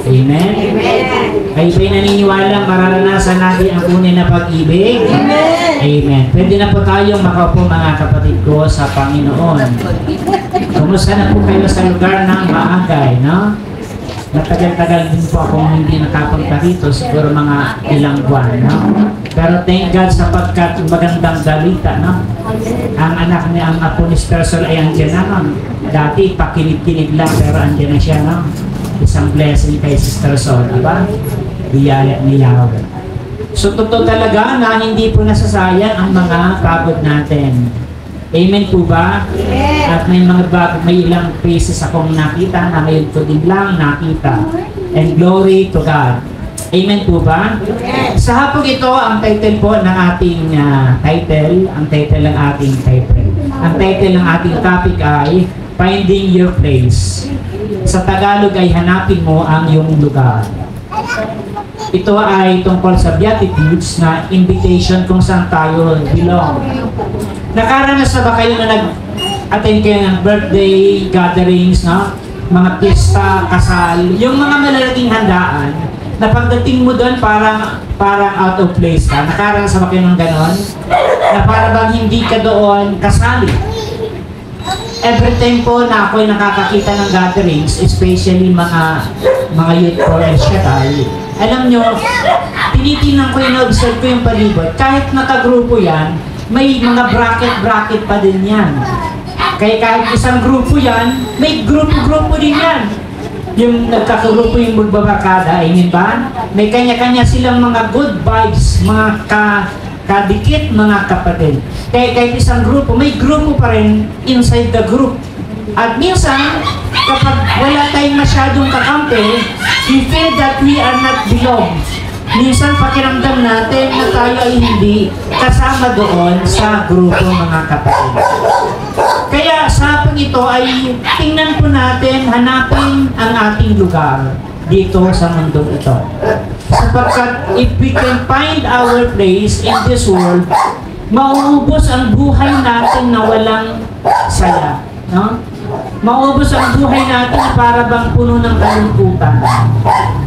Amen? Kayo ba'y naniniwala mararanasan natin ang tunay na pag-ibig? Amen. Pwede na po tayong makaupo mga kapatid ko sa Panginoon. Kumusta na po kayo sa lugar ng Maagay, no? Matagal-tagal din po akong hindi nakapunta rito, siguro mga ilang buwan, no? Pero thank God sapagkat magandang balita, no? Ang anak niya, ang apo ni Stersol ay andyan na, no? Dati pakinig-kinig lang, pero andyan na siya, no? Isang blessing kay Sister Sol, diba? Biyaya ni Yahweh. So, totoo talaga na hindi po nasasayang ang mga pagod natin. Amen po ba? Yes. At may mga may ilang faces akong nakita na ngayon ko din lang nakita. And glory to God. Amen po ba? Yes. Sa hapong ito, ang title po ng ating title, ang title ng ating topic ay Finding Your Place. Sa Tagalog ay hanapin mo ang iyong lugar. Ito ay tungkol sa Beatitudes na invitation kung saan tayo belong. Nakaranas na ba kayo na nag-attend kayo ng birthday gatherings, no? Mga pista, kasal, yung mga malalaking handaan, na pagdating mo doon parang out of place ka. Nakaranas na ba kayo ng ganon? Na parang bang hindi ka doon kasali. Every time po na ako'y nakakakita ng gatherings, especially mga youth provincial, alam nyo, tinitingnan ko yung observe ko yung palibot. Kahit nakagrupo yan, may mga bracket pa din yan. Kaya kahit isang grupo yan, may grupo din yan. Yung nagkakagrupo yung magbabakada, amen ba? May kanya-kanya silang mga good vibes, mga kadikit mga kapatid. Kaya kahit isang grupo, may grupo pa rin inside the group. At minsan, kapag wala tayong masyadong kakampi, we feel that we are not belong. Minsan pakiramdam natin na tayo ay hindi kasama doon sa grupo mga kapatid. Kaya sa hapong ito ay tingnan po natin, hanapin ang ating lugar dito sa mundong ito. Sapagkat if we can find our place in this world, mauubos ang buhay natin na walang saya. No? Mauubos ang buhay natin para bang puno ng kalungkutan.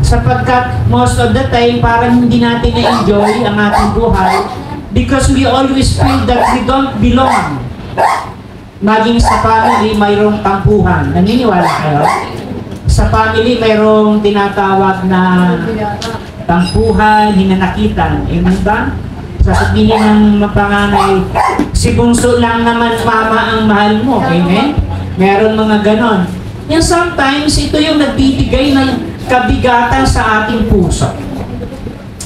Sapagkat most of the time, parang hindi natin na-enjoy ang ating buhay because we always feel that we don't belong. Maging sa family, mayroong tampuhan. Naniniwala kayo? Sa family, mayroong tinatawag na tampuhan, hinanakitan. Amen ba? Sasabihin ng panganay, si Bungso lang naman mama ang mahal mo. Amen? Meron mga ganon. Yung sometimes, ito yung nagbibigay ng kabigatan sa ating puso.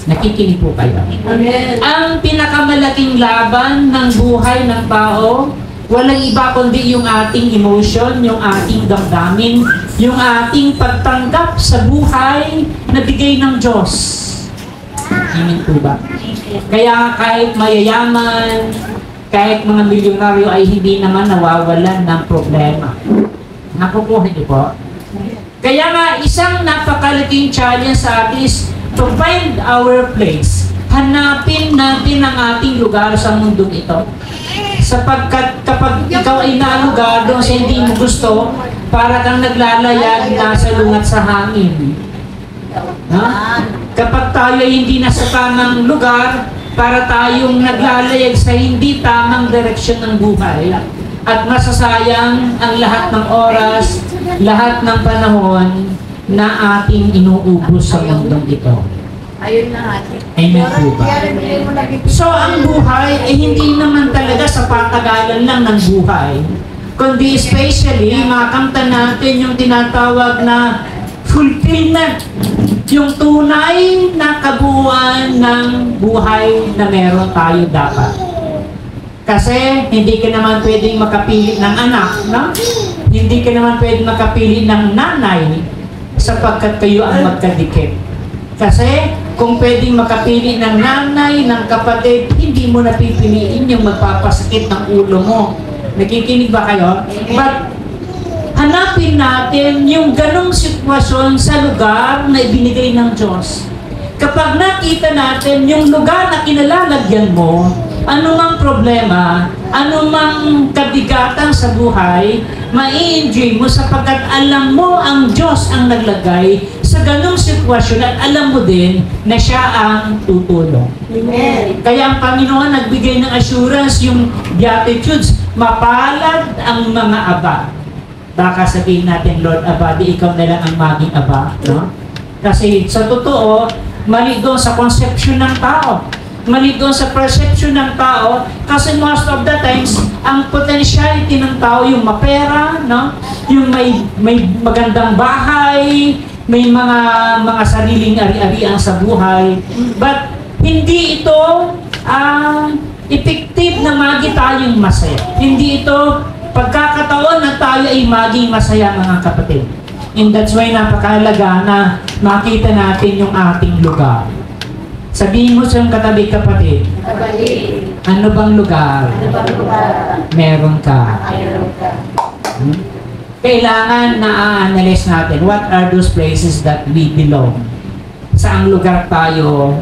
Nakikinig po kayo. Amen. Ang pinakamalaking laban ng buhay ng tao, walang iba kundi yung ating emotion, yung ating damdamin, yung ating pagtanggap sa buhay na bigay ng Diyos. Amen po ba? Kaya kahit mayayaman, kahit mga milyonaryo ay hindi naman nawawalan ng problema. Nakukuha niyo po? Kaya nga, isang napakalaking challenge sa atin is to find our place. Hanapin natin ang ating lugar sa mundong ito. Sapagkat kapag ikaw ay naalugar doon sa hindi mo gusto, para kang naglalayag nasa lungat sa hangin. Ha? Kapag tayo ay hindi nasa tamang lugar, para tayong naglalayag sa hindi tamang direksyon ng buhay. At masasayang ang lahat ng oras, lahat ng panahon na ating inuubos sa mundong ito. Ayun na ate. Amen po ba? So ang buhay ay hindi naman talaga sa patagalan lang ng buhay, kundi especially makamtan natin yung tinatawag na fulfillment, yung tunay na kabuuan ng buhay na meron tayo dapat. Kasi hindi ka naman pwedeng makapili ng anak, no? Hindi ka naman pwedeng makapili ng nanay sapagkat kayo ang magkadikit. Kasi kung pwedeng makapili ng nanay, ng kapatid, hindi mo napipiliin yung magpapasakit ng ulo mo. Nakikinig ba kayo? But hanapin natin yung ganong sitwasyon sa lugar na ibinigay ng Diyos. Kapag nakita natin yung lugar na kinalalagyan mo, anumang problema, anumang kabigatan sa buhay, mai-enjoy mo sapagkat alam mo ang Diyos ang naglagay sa ganung sitwasyon at alam mo din na siya ang tutulong. Amen. Kaya ang Panginoon nagbigay ng assurance, yung Beatitudes, mapalad ang mga aba. Baka sabihin natin, Lord, aba, di ikaw na lang ang maging aba. No? Kasi sa totoo, mali doon sa conception ng tao. Mali doon sa perception ng tao. Kasi most of the times, ang potentiality ng tao, yung mapera, no? Yung may magandang bahay, may mga sariling ari-arian sa buhay. But hindi ito effective na magi tayong masaya. Hindi ito pagkakataon na tayo ay maging masaya, mga kapatid. And that's why napakahalaga na makita natin yung ating lugar. Sabihin mo sa iyong katabi, kapatid, Kapatid, ano bang lugar ano bang lugar? meron ka? Mayroon ka. Kailangan na analyze natin what are those places that we belong. Saang lugar tayo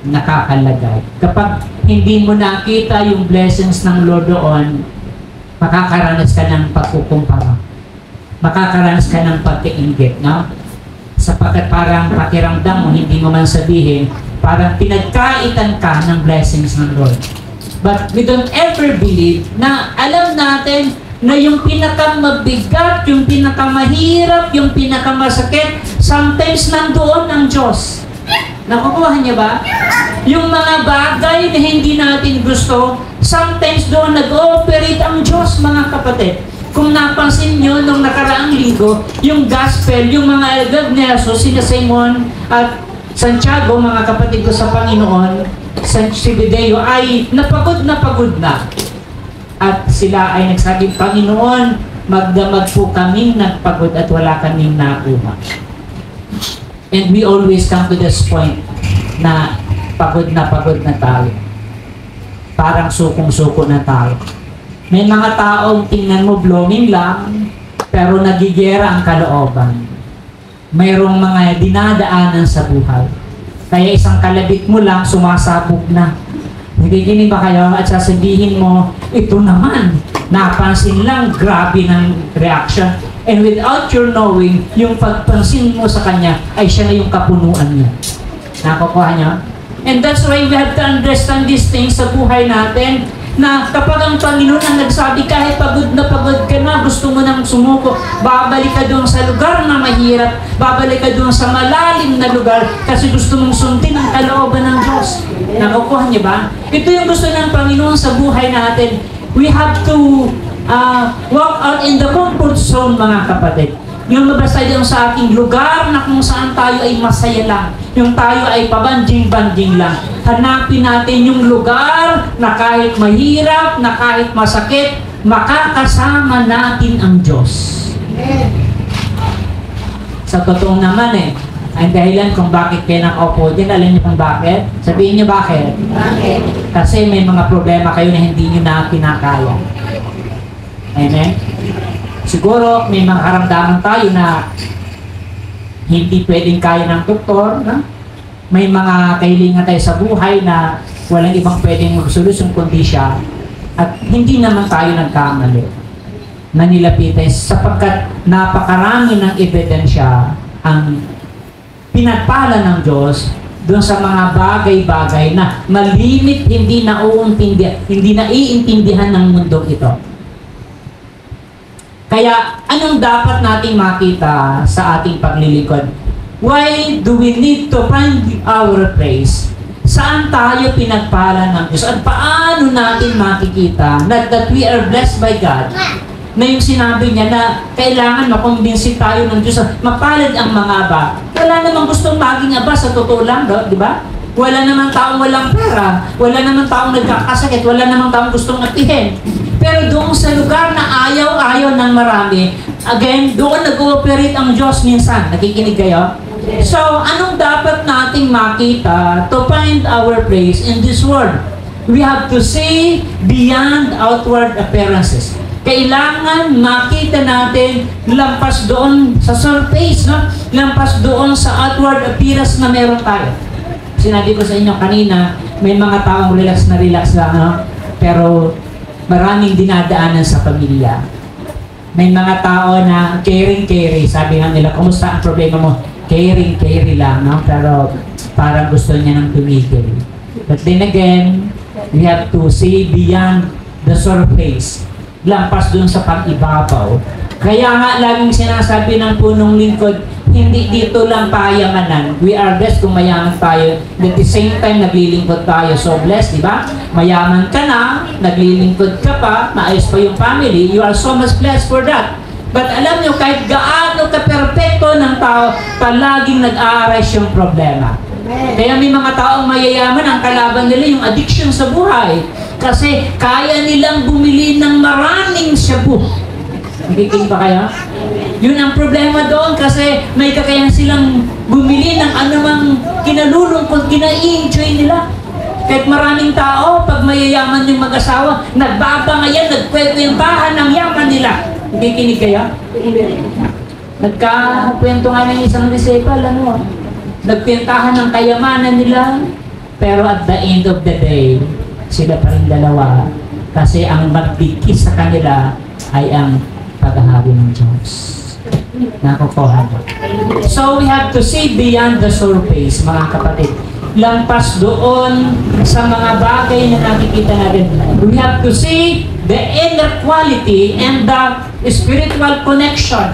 nakakalagay. Kapag hindi mo nakita yung blessings ng Lord doon, makakaranas ka ng pagkukumpara. Makakaranas ka ng pagkainggit, no? Sapagkat parang pakiramdam mo, hindi mo man sabihin, parang pinagkaitan ka ng blessings ng Lord. But we don't ever believe na alam natin na yung pinakamabigat, yung pinakamahirap, yung pinakamasakit, sometimes nandoon ang Diyos. Nakukuha niya ba? Yung mga bagay na hindi natin gusto, sometimes doon nag-ooperate ang Diyos, mga kapatid. Kung napansin nyo nung nakaraang linggo, yung gospel, yung mga alagad ni Jesus, sina Simon at Santiago, mga kapatid ko sa Panginoon, San Zebedeo, ay napagod na. At sila ay nagsabi, Panginoon, magdamag po kaming nagpagod at wala kaming nakuha. And we always come to this point na pagod na tayo. Parang sukong-suko na tayo. May mga taong tingnan mo blooming lang, pero nagigera ang kalooban. Mayroong mga dinadaanan sa buhay. Kaya isang kalabit mo lang, sumasabog na. Nagiginig ba kayo at sasabihin mo, ito naman, napansin lang, grabe ng reaction. And without your knowing, yung pagpansin mo sa kanya, ay siya na yung kapunuan niya. Nakukuha niya? And that's why we have to understand these things sa buhay natin, na kapag ang Panginoon ang nagsabi, kahit pagod ka na, gusto mo nang sumuko, babalik ka doon sa lugar na mahirap, babalik ka doon sa malalim na lugar, kasi gusto mong sundin ang kalooban ng Diyos. Nakukuha niyo ba? Ito yung gusto ng Panginoon sa buhay natin. We have to walk out in the comfort zone, mga kapatid. Yung mabasa tayo sa ating lugar na kung saan tayo ay masaya lang. Yung tayo ay pabanjing-banjing lang. Hanapin natin yung lugar na kahit mahirap, na kahit masakit, makakasama natin ang Diyos. Sa totoo naman ang dahilan kung bakit kayo nakaupo din, alam niyo kung bakit? Sabihin niyo bakit? Bakit? Kasi may mga problema kayo na hindi niyo na kinakaya. Amen? Siguro may mga karamdaman tayo na hindi pwedeng kaya ng doktor, no? May mga kahilingan tayo sa buhay na walang ibang pwedeng magsolusyon kundi siya, at hindi naman tayo nagkamali na nilapitan sapagkat napakarami ng ebidensya ang pinagpala ng Diyos doon sa mga bagay-bagay na malimit hindi naiintindihan ng mundong ito. Kaya, anong dapat nating makita sa ating paglilingkod? Why do we need to find our place? Saan tayo pinagpala ng Diyos? At paano natin makikita that we are blessed by God? Na yung sinabi niya na kailangan makumbinsi tayo ng Diyos. Mapalad ang mga aba. Wala namang gustong maging aba sa totoo lang, di ba? Wala namang taong walang pera. Wala namang taong nagkakasakit. Wala namang taong gustong atihin. Pero doon sa lugar na ayaw-ayaw ng marami, again, doon nag-ooperate ang Diyos minsan. Nakikinig kayo? So, anong dapat nating makita to find our place in this world? We have to see beyond outward appearances. Kailangan makita natin lampas doon sa surface, no? Lampas doon sa outward appearance na meron tayo. Sinabi ko sa inyo kanina, may mga taong relax lang, no? Pero maraming dinadaanan sa pamilya. May mga tao na caring. Sabi nga nila, kumusta ang problema mo? Caring lang, no? Pero parang gusto niya nang tumigil. But then again, we have to see beyond the surface. Lampas dun sa pag-ibabaw. Kaya nga laging sinasabi ng punong lingkod, hindi dito lang payamanan. We are blessed kung mayaman tayo. At the same time, naglilingkod tayo. So blessed, di ba? Mayaman ka na, naglilingkod ka pa, maayos pa yung family. You are so much blessed for that. But alam nyo, kahit gaano ka-perfecto ng tao, palaging nag-aarise yung problema. Kaya may mga taong mayayaman, ang kalaban nila yung addiction sa buhay. Kasi kaya nilang bumili ng maraming shabu. Nakikinig ba kayo? Yun ang problema doon kasi may kakayahan silang bumili ng anumang kinalulungkot, kina-enjoy nila. Kahit maraming tao, pag mayayaman yung mag-asawa, nagbabangayan, nagkwentuhan ng yaman nila. Nakikinig kayo? Nagkakwento nga ng isang disciple, nagkwentahan ng kayamanan nila, pero at the end of the day, sila pa rin dalawa kasi ang magbigkis sa kanila ay ang paghahari ng Diyos. Nakukuha mo. So we have to see beyond the surface, mga kapatid. Lampas doon sa mga bagay na nakikita natin. We have to see the inner quality and the spiritual connection.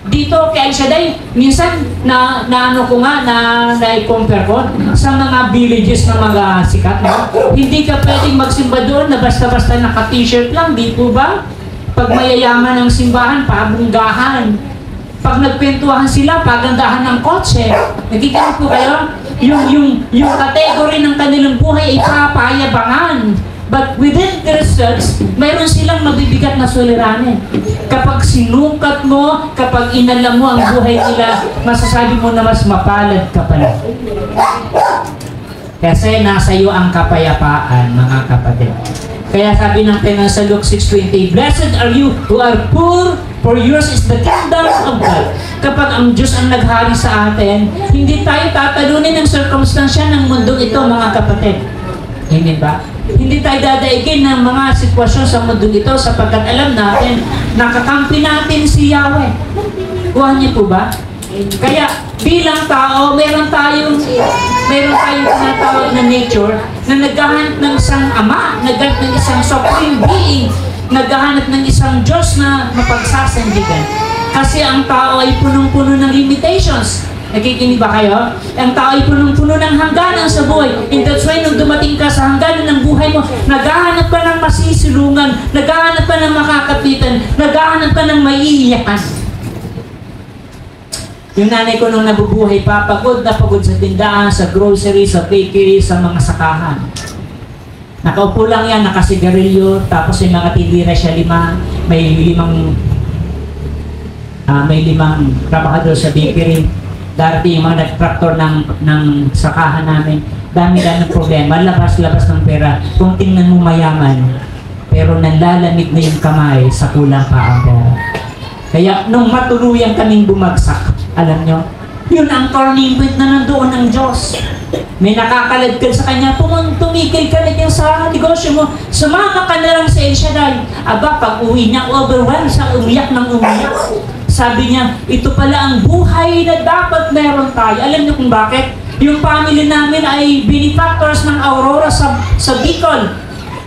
Dito kay Shaddai, minsan ano ko nga, na-compare ko sa mga villages na mga sikat, no? Hindi ka pwedeng magsimba doon na basta-basta naka-t-shirt lang, di po ba? Pag mayayaman ang simbahan, pabunggahan. Pag nagkwentuhan sila, pagandahan ng kotse. Nagkikinig po kayo? Yung category ng kanilang buhay ay papayabangan. But within themselves, mayroon silang mabibigat na suliranin. Kapag sinukat mo, kapag inalam mo ang buhay nila, masasabi mo na mas mapalad ka pala. Kasi nasa iyo ang kapayapaan, mga kapatid. Kaya sabi ng Panginoon sa Luke 6:20, "Blessed are you who are poor, for yours is the kingdom of God." Kapag ang Diyos ang naghari sa atin, hindi tayo tatalunin ng sirkumstansya ng mundong ito, mga kapatid. Hindi ba? Hindi tayo dadaigin ng mga sitwasyon sa mundo ito sapagkat alam natin, nakakampi natin si Yahweh. Kuha niyo po ba? Kaya bilang tao, meron tayong tinatawag na nature na naghahanap ng isang ama, naghahanap ng isang supreme being, naghahanap ng isang Diyos na mapagsasandigan. Kasi ang tao ay punong-puno ng limitations. Nakikinig ba kayo? Ang tao ay punong-puno ng hangganan sa buhay. And that's why nung dumating ka sa hangganan ng buhay mo, naghahanap ka ng masisilungan, naghahanap ka ng makakapitan, naghahanap ka ng maiiyakan. Yung nanay ko nung nabubuhay pa, pagod na pagod sa tindahan, sa grocery, sa bakery, sa mga sakahan. Nakaupo lang yan, nakasigarilyo, tapos may mga tindira siya may limang trabahador sa bakery. Dati yung mga nag-tractor ng sakahan namin, dami-dami ng problema, labas-labas ng pera. Kung tingnan mo mayaman, pero nanlalamig na yung kamay sa kulang pa ang pera. Kaya nung matuluyan kaming bumagsak, alam nyo, yun ang turning point na nandoon ng Diyos. May nakakaladkad sa kanya, tumigil ka na dyan sa negosyo mo, sumama ka na lang sa El Shaddai. Aba, pag uwi niya, overwhelmed siya, umiyak ng umiyak. Sabi niya, ito pala ang buhay na dapat meron tayo. Alam niyo kung bakit? Yung family namin ay benefactors ng Aurora sa Bicol.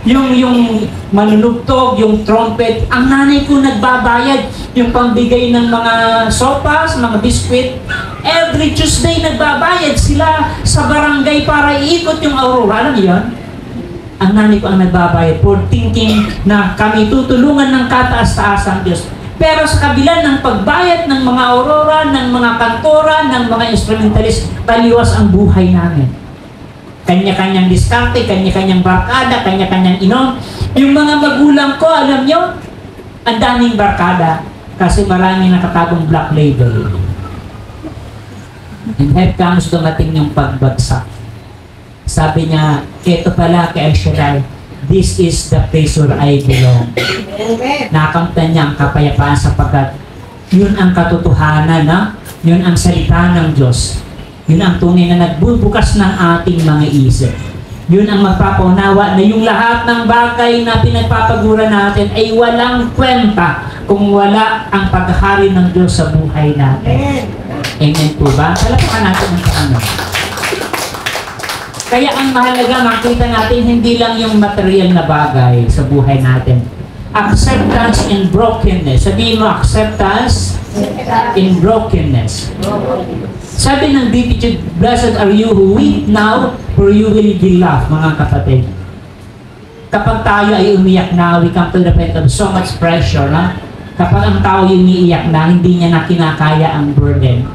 Yung manunugtog, yung trumpet, ang nanay ko nagbabayad. Yung pambigay ng mga sopas, mga biskwit. Every Tuesday nagbabayad sila sa barangay para iikot yung Aurora. Alam niyo yun? Ang nanay ko ang nagbabayad for thinking na kami tutulungan ng kataas-taasang Diyos. Pero sa kabila ng pagbayad ng mga Aurora, ng mga kantora, ng mga instrumentalist, taliwas ang buhay namin. Kanya-kanyang diskarte, kanya-kanyang barkada, kanya-kanyang inom. Yung mga magulang ko, alam nyo, ang daming barkada kasi maraming nakatagong black label. And here comes dumating yung pagbagsak. Sabi niya, eto pala kay El Shaddai, this is the place where I belong. Nakamtan niya ang kapayapaan sapagkat yun ang katotohanan, yun ang salita ng Diyos. Yun ang tunay na nagbubukas ng ating mga isip. Yun ang magpapaunawa na yung lahat ng bagay na pinagpapagura natin ay walang kwenta kung wala ang paghari ng Diyos sa buhay natin. Amen po ba? Talapakan natin ang Panginoon. Kaya ang mahalaga, makita natin hindi lang yung material na bagay sa buhay natin. Acceptance in brokenness. Sabihin mo, acceptance in brokenness. Sabi ng Beatitude, blessed are you who weep now, for you will be laughed, mga kapatid. Kapag tayo ay umiyak na, we come to the point of so much pressure, na? Kapag ang tao ay umiiyak na, hindi niya na kinakaya ang burden.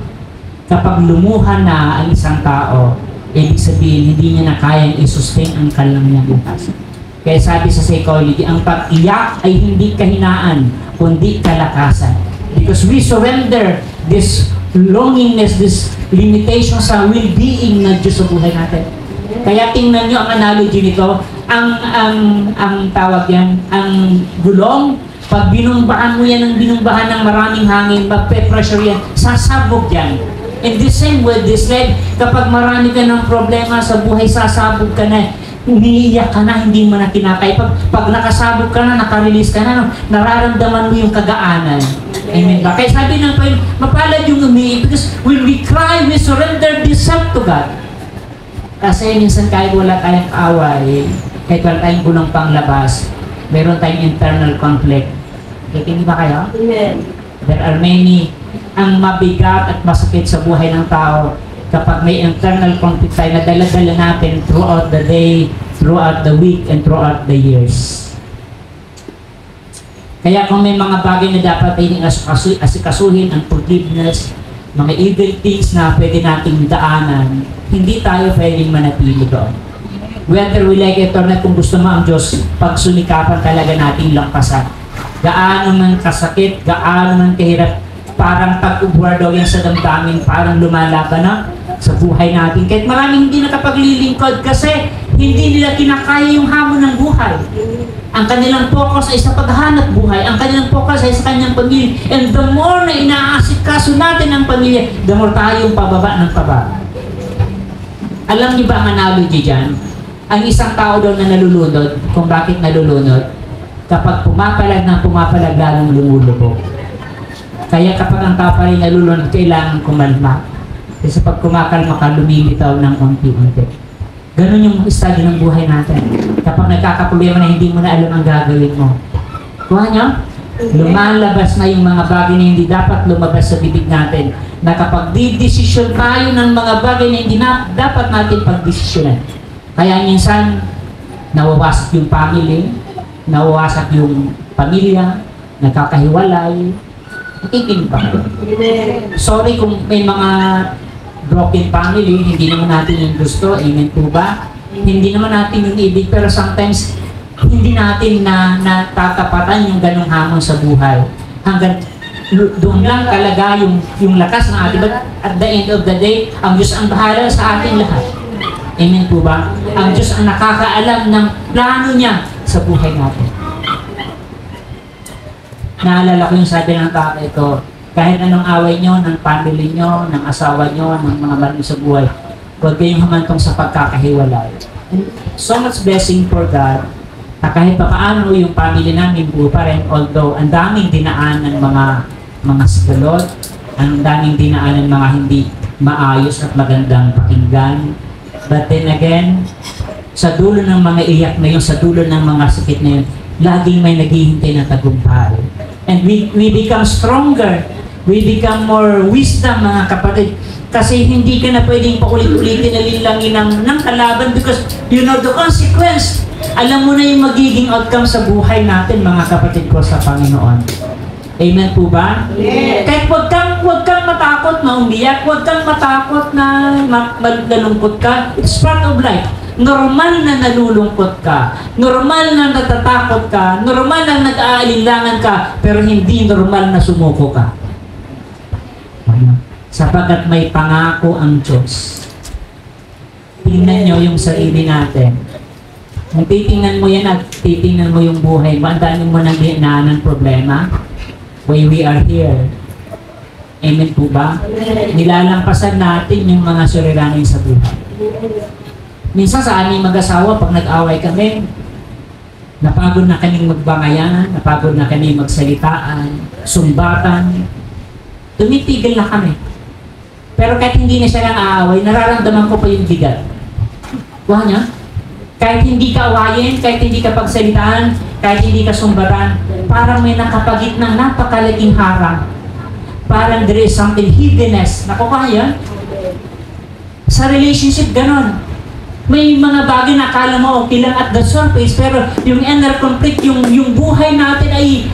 Kapag lumuha na ang isang tao, ibig sabihin, hindi niya na kayang i-sustain ang kalang niya bukas. Kaya sabi sa psychology, ang pag-iyak ay hindi kahinaan, kundi kalakasan. Because we surrender this longingness, this limitation sa well-being ng Diyos sa buhay natin. Kaya tingnan nyo ang analogy nito, ang tawag yan, ang gulong, pag binumbahan mo yan ng binumbahan ng maraming hangin, magpe-pressure yan, sasabog yan. In the same way, this life, kapag marami ka ng problema sa buhay, sasabog ka na, umiiyak ka na, hindi mo na kinakaya. Pag nakasabog ka na, nakarelease ka na, nararamdaman mo yung kagaanan. Amen ba? Kaya sabi ng Panginoon, mapalad yung umiiyak because when we cry, we surrender this self to God. Kasi minsan kahit wala tayong away, kahit wala tayong gulong panglabas, meron tayong internal conflict. Hindi ba kayo? Amen. There are many, ang mabigat at masakit sa buhay ng tao kapag may internal conflict tayo na dala-dala natin throughout the day, throughout the week, and throughout the years. Kaya kung may mga bagay na dapat tayong asikasuhin, ang forgiveness, mga evil things na pwede nating daanan, hindi tayo pwedeng manatili doon. Whether we like it or not, kung gusto mo ang Diyos, pagsumikapan talaga nating lampasan. Gaano man kasakit, gaano man kahirap, parang pag-ubwar daw yan sa damdamin, parang lumalaban na sa buhay natin. Kahit maraming hindi nakapaglilingkod kasi hindi nila kinakaya yung hamon ng buhay. Ang kanilang focus ay sa paghanap buhay. Ang kanilang focus ay sa kanyang pamilya. And the more na inaasikaso natin ang pamilya, the more tayong pababa ng pababa. Alam niyo ba ang analogy dyan? Ang isang tao daw na nalulunod, kung bakit nalulunod, kapag pumapalag ng pumapalag, lalong lumulubog. Kaya kapag ang tao pa rin nalulunod, kailangan kumalma. Kasi pag kumakalma ka, lumilitaw ng unti-unti. Ganun yung estado ng buhay natin. Kapag nagkakaproblema na hindi mo na alam ang gagawin mo. Kuha nyo? Lumalabas na yung mga bagay na hindi dapat lumabas sa bibig natin. Na kapag di-desisyon tayo ng mga bagay na hindi dapat natin pag-desisyonan. Kaya minsan, nawawasak yung family, nawawasak yung pamilya, nagkakahiwalay. Nakikinig ba? Sorry kung may mga broken family, hindi naman natin yung gusto, amen po ba? Hindi naman natin yung ibig, pero sometimes hindi natin na natatapatan yung ganong hamon sa buhay. Hanggang doon lang talaga yung lakas ng ating, but at the end of the day, ang Diyos ang bahala sa ating lahat. Amen po ba? Ang Diyos ang nakakaalam ng plano niya sa buhay natin. Naalala ko yung sabi ng tatay ko, kahit anong away nyo, ng family nyo, ng asawa nyo, ng mga mahal sa buhay, huwag kayong humantong sa pagkakahiwalay. And so much blessing for God, na kahit pa paano yung family namin buo pa rin, although ang daming dinaan ng mga sigalot, ang daming dinaan ng mga hindi maayos at magandang pakinggan. But then again, sa dulo ng mga iyak na yun, sa dulo ng mga sakit na yun, laging may naghihintay ng tagumpay. And we become stronger. We become more wisdom, mga kapatid. Kasi hindi ka na pwedeng paulit-ulitin na linlangin ng kalaban because you know the consequence. Alam mo na yung magiging outcome sa buhay natin, mga kapatid ko sa Panginoon. Amen po ba? Yes. Kahit huwag kang matakot na umiyak, huwag kang matakot na nalungkot ka. It's part of life. Normal na nalulungkot ka, normal na natatakot ka, normal na nag-aalinlangan ka, pero hindi normal na sumuko ka. Sapagkat may pangako ang Diyos. Tingnan nyo yung sarili natin. Kung titingnan mo yan at titingnan mo yung buhay mo, ang dami mo nang dinaan ng problema. Why we are here. Amen po ba? Nilalampasan natin yung mga suliranin sa buhay. Minsan sa aming mag-asawa, pag nag-away kami, napagod na kaming magbangayan, napagod na kaming magsalitaan, sumbatan, tumitigil na kami. Pero kahit hindi na siya lang aaway, nararamdaman ko pa yung bigat. Kuha niya? Kahit hindi ka awayin, kahit hindi ka pagsalitaan, kahit hindi ka sumbatan, parang may nakapagit ng napakalaging harang. Parang there is something hiddenness. Nakukuha yan? Sa relationship, ganon. May mga bagay na akala mo okay lang at the surface, pero yung inner conflict, yung buhay natin ay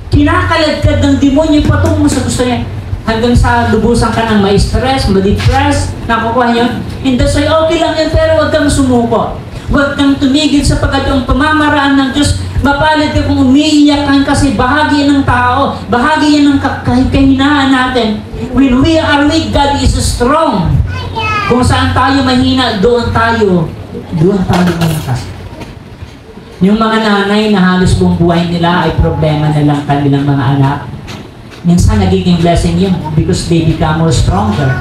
kinakaladkad ng demonyo patungo sa gusto niya. Hanggang sa lubusan ka ng may stress, ma-depress, nakukuha yun. And that's why okay lang yun, pero huwag kang sumuko. Huwag kang tumigil sapagkat yung pamamaraan ng Diyos, mapalad ka kung umiiyak ka kasi bahagi ng tao, bahagi yan ng kahinaan natin. When we are weak, God is strong. Kung saan tayo mahina, doon tayo malakas. Yung mga nanay na halos buong buhay nila ay problema na lang kanilang mga anak, minsan nagiging blessing yun because they become more stronger.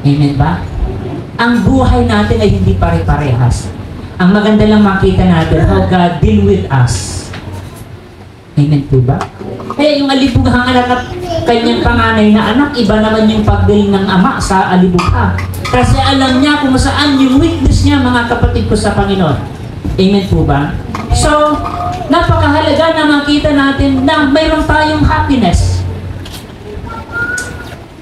Amen ba? Ang buhay natin ay hindi pare-parehas. Ang maganda lang makita natin how God deal with us. Amen po ba? Eh, yung alibughang anak at kanyang panganay na anak, iba naman yung pagdeal ng ama sa alibugha. Kasi alam niya kung saan yung weakness niya, mga kapatid ko sa Panginoon. Amen po ba? So, napakahalaga na makita natin na mayroon tayong happiness.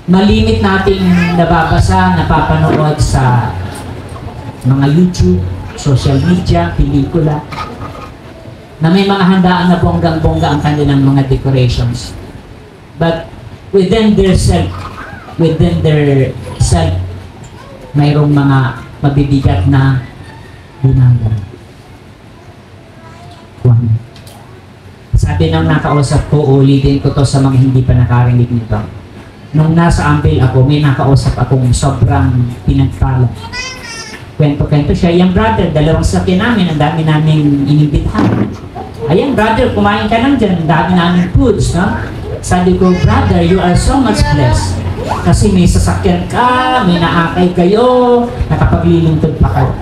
Malimit nating nababasa, napapanood sa mga YouTube, social media, pelikula, na may mga handaan na bonggang-bongga ang kanilang mga decorations. But within their self, mayroong mga mabibigat na binangga. Sabi ng nakausap ko, ulitin ko to sa mga hindi pa nakarinig nito. Nung nasa Ampil ako, may nakausap akong sobrang pinagpala. Kwento-kwento siya. Yung brother, dalawang sakyan namin, ang dami naming inibitahan. Ayan, brother, kumain ka lang dyan, ang dami namin foods, no? Sabi ko, brother, you are so much blessed. Kasi may sasakyan ka, may naakay kayo, nakapaglilingtod pa kayo.